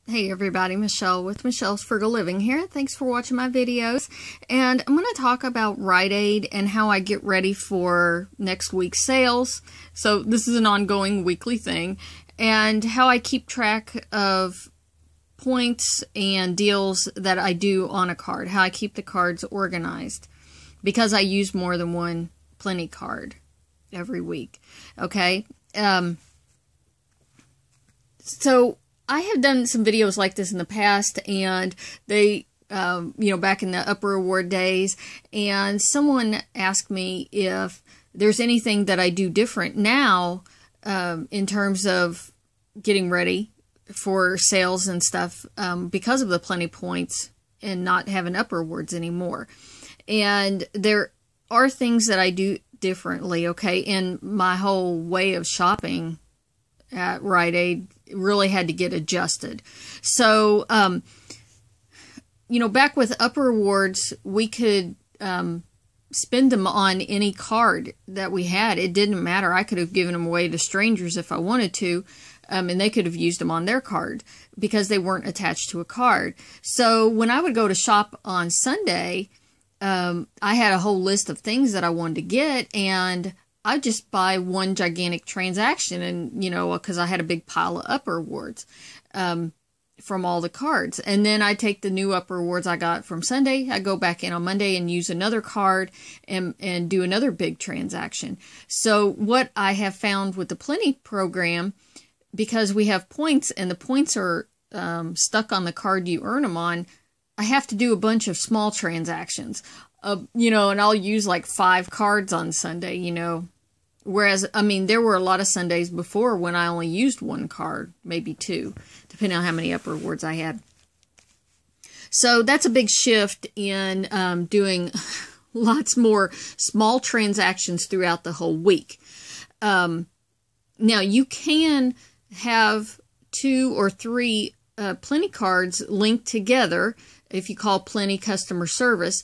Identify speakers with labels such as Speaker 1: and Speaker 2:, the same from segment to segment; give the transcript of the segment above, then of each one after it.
Speaker 1: Hey everybody, Michelle with Michelle's Frugal Living here. Thanks for watching my videos. And I'm going to talk about Rite Aid and how I get ready for next week's sales. So this is an ongoing weekly thing. And how I keep track of points and deals that I do on a card. How I keep the cards organized. Because I use more than one Plenty card every week. Okay? So I have done some videos like this in the past, and they, back in the upper award days, and someone asked me if there's anything that I do different now in terms of getting ready for sales and stuff because of the Plenty points and not having upper awards anymore. And there are things that I do differently, okay, in my whole way of shopping at Rite Aid really had to get adjusted. So, back with upper awards, we could spend them on any card that we had. It didn't matter. I could have given them away to strangers if I wanted to, and they could have used them on their card because they weren't attached to a card. So when I would go to shop on Sunday, I had a whole list of things that I wanted to get, and I just buy one gigantic transaction, and, because I had a big pile of upper awards from all the cards. And then I take the new upper awards I got from Sunday, I go back in on Monday and use another card and do another big transaction. So what I have found with the Plenty program, because we have points and the points are stuck on the card you earn them on, I have to do a bunch of small transactions, and I'll use like 5 cards on Sunday, Whereas, there were a lot of Sundays before when I only used 1 card, maybe 2, depending on how many upper awards I had. So that's a big shift in doing lots more small transactions throughout the whole week. Now, you can have 2 or 3 Plenty cards linked together if you call Plenty customer service.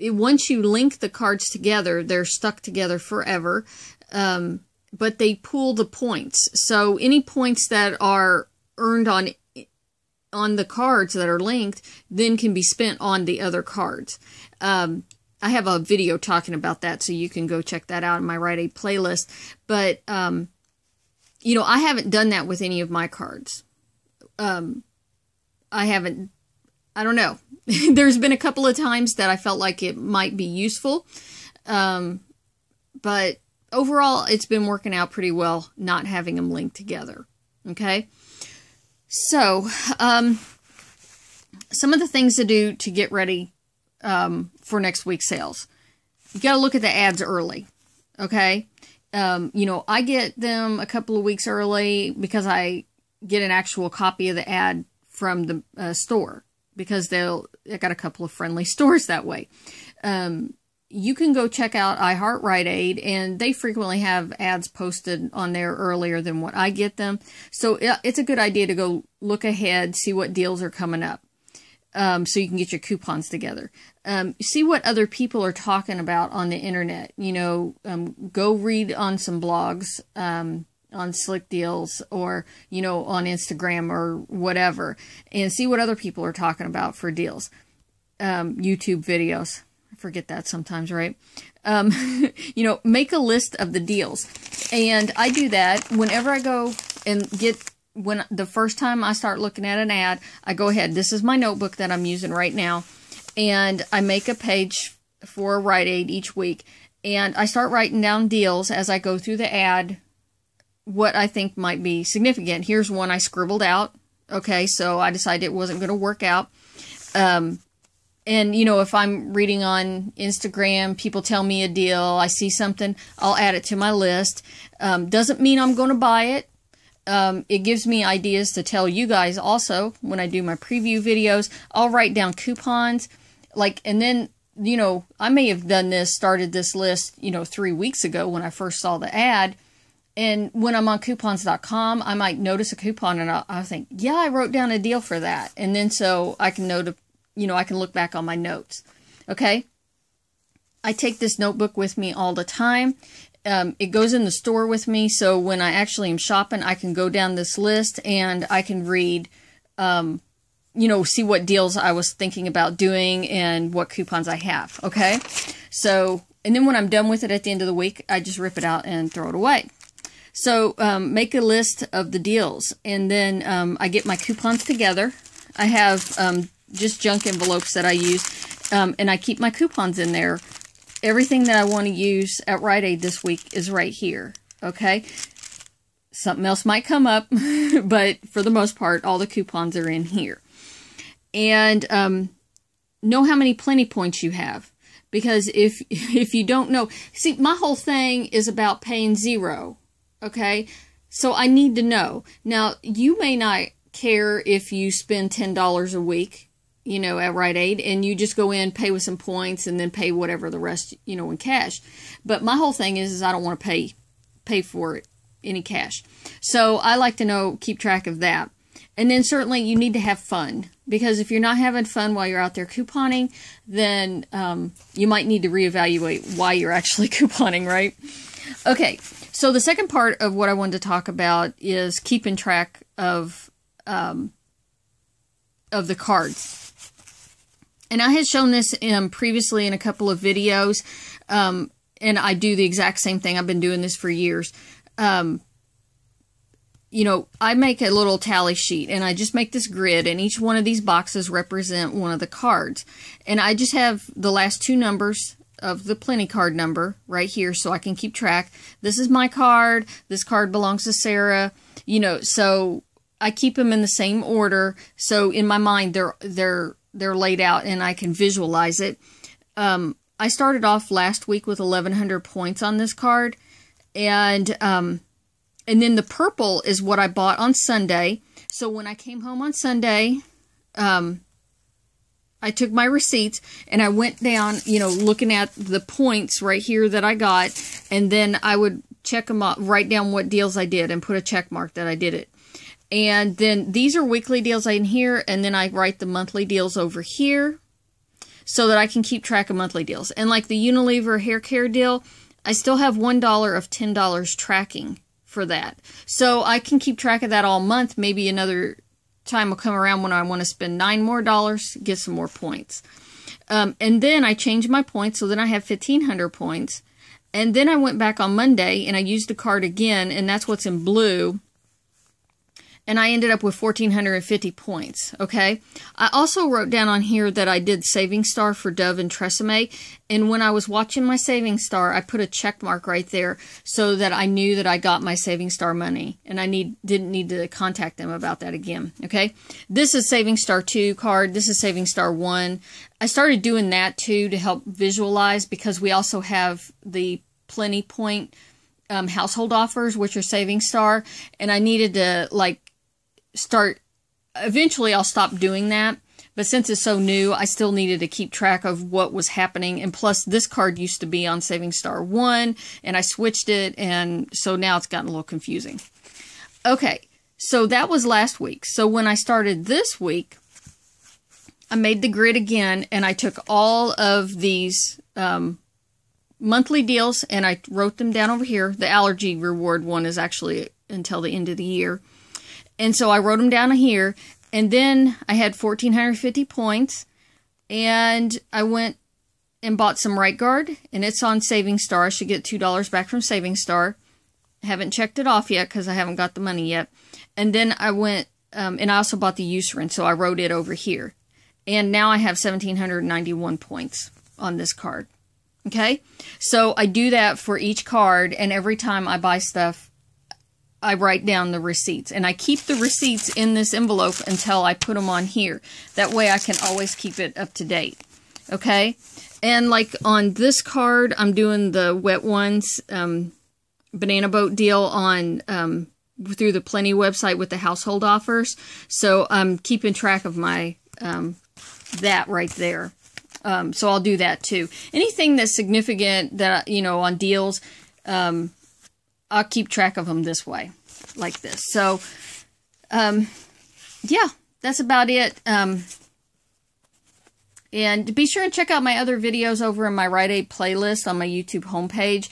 Speaker 1: Once you link the cards together, they're stuck together forever, but they pool the points. So any points that are earned on the cards that are linked then can be spent on the other cards. I have a video talking about that, so you can go check that out in my Rite Aid playlist. But, I haven't done that with any of my cards. I don't know. There's been a couple of times that I felt like it might be useful. But overall, it's been working out pretty well not having them linked together. Okay? So, some of the things to do to get ready for next week's sales. You got to look at the ads early. Okay? I get them a couple of weeks early because I get an actual copy of the ad from the store. Because I got a couple of friendly stores that way. You can go check out Rite Aid, and they frequently have ads posted on there earlier than what I get them. So it's a good idea to go look ahead, see what deals are coming up, so you can get your coupons together. See what other people are talking about on the internet. Go read on some blogs, on Slick Deals or, on Instagram or whatever, and see what other people are talking about for deals. YouTube videos. I forget that sometimes, right? Make a list of the deals. And I do that whenever I go and when the first time I start looking at an ad, I go ahead. This is my notebook that I'm using right now. And I make a page for Rite Aid each week. And I start writing down deals as I go through the ad, what I think might be significant. Here's one I scribbled out. Okay, so I decided it wasn't going to work out. And, if I'm reading on Instagram, people tell me a deal, I see something, I'll add it to my list. Doesn't mean I'm going to buy it. It gives me ideas to tell you guys also when I do my preview videos. I'll write down coupons. And then, I may have started this list, 3 weeks ago when I first saw the ad. And when I'm on coupons.com, I might notice a coupon and I'll think, yeah, I wrote down a deal for that. And then so I can I can look back on my notes. Okay? I take this notebook with me all the time. It goes in the store with me. So when I actually am shopping, I can go down this list and I can read you know, see what deals I was thinking about doing and what coupons I have. Okay. So, and then when I'm done with it at the end of the week, I just rip it out and throw it away. So, make a list of the deals, and then, I get my coupons together. I have, just junk envelopes that I use, and I keep my coupons in there. Everything that I want to use at Rite Aid this week is right here. Okay. Something else might come up, but for the most part, all the coupons are in here. And, know how many Plenty points you have. Because if you don't know, see, my whole thing is about paying zero. Okay. So I need to know. Now, you may not care if you spend $10 a week, you know, at Rite Aid, and you just go in, pay with some points, and then pay whatever the rest, you know, in cash. But my whole thing is I don't want to pay for it, any cash. So I like to know, keep track of that. And then certainly you need to have fun, because if you're not having fun while you're out there couponing, then you might need to reevaluate why you're actually couponing, right? Okay, so the second part of what I wanted to talk about is keeping track of the cards. And I had shown this previously in a couple of videos, and I do the exact same thing. I've been doing this for years. You know, I make a little tally sheet, and I just make this grid, and each one of these boxes represent one of the cards. And I just have the last two numbers of the Plenty card number right here so I can keep track. This is my card. This card belongs to Sarah. You know, so I keep them in the same order. So in my mind, they're laid out, and I can visualize it. I started off last week with 1,100 points on this card, and then the purple is what I bought on Sunday. So when I came home on Sunday, I took my receipts and I went down, you know, looking at the points right here that I got, and then I would check them off, write down what deals I did, and put a check mark that I did it. And then these are weekly deals in here, and then I write the monthly deals over here so that I can keep track of monthly deals. And like the Unilever hair care deal, I still have $1 of $10 tracking for that. So I can keep track of that all month. Maybe another time will come around when I want to spend $9 more, get some more points. And then I changed my points, so then I have 1,500 points. And then I went back on Monday and I used the card again, and that's what's in blue. And I ended up with 1,450 points, okay? I also wrote down on here that I did Saving Star for Dove and Tresemme. And when I was watching my Saving Star, I put a check mark right there so that I knew that I got my Saving Star money. And I didn't need to contact them about that again, okay? This is Saving Star 2 card. This is Saving Star 1. I started doing that too to help visualize, because we also have the Plenty point household offers, which are Saving Star. And I needed to, like, eventually I'll stop doing that, but since it's so new, I still needed to keep track of what was happening. And plus, this card used to be on Saving Star 1, and I switched it, and so now it's gotten a little confusing. Okay, so that was last week. So when I started this week, I made the grid again, and I took all of these monthly deals, and I wrote them down over here. The allergy reward one is actually until the end of the year. And so I wrote them down here, and then I had 1,450 points, and I went and bought some Right Guard, and it's on Saving Star. I should get $2 back from Saving Star. I haven't checked it off yet because I haven't got the money yet. And then I went, and I also bought the Eucerin, so I wrote it over here. And now I have 1,791 points on this card. Okay? So I do that for each card, and every time I buy stuff, I write down the receipts, and I keep the receipts in this envelope until I put them on here. That way I can always keep it up to date. Okay? And like on this card, I'm doing the Wet Ones banana boat deal on through the Plenty website with the household offers. So I'm keeping track of my that right there. So I'll do that too. Anything that's significant that, you know, on deals, I'll keep track of them this way, like this. So, yeah, that's about it. And be sure and check out my other videos over in my Rite Aid playlist on my YouTube homepage.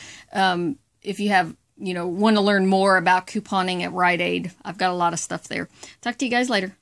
Speaker 1: If you have, you know, want to learn more about couponing at Rite Aid, I've got a lot of stuff there. Talk to you guys later.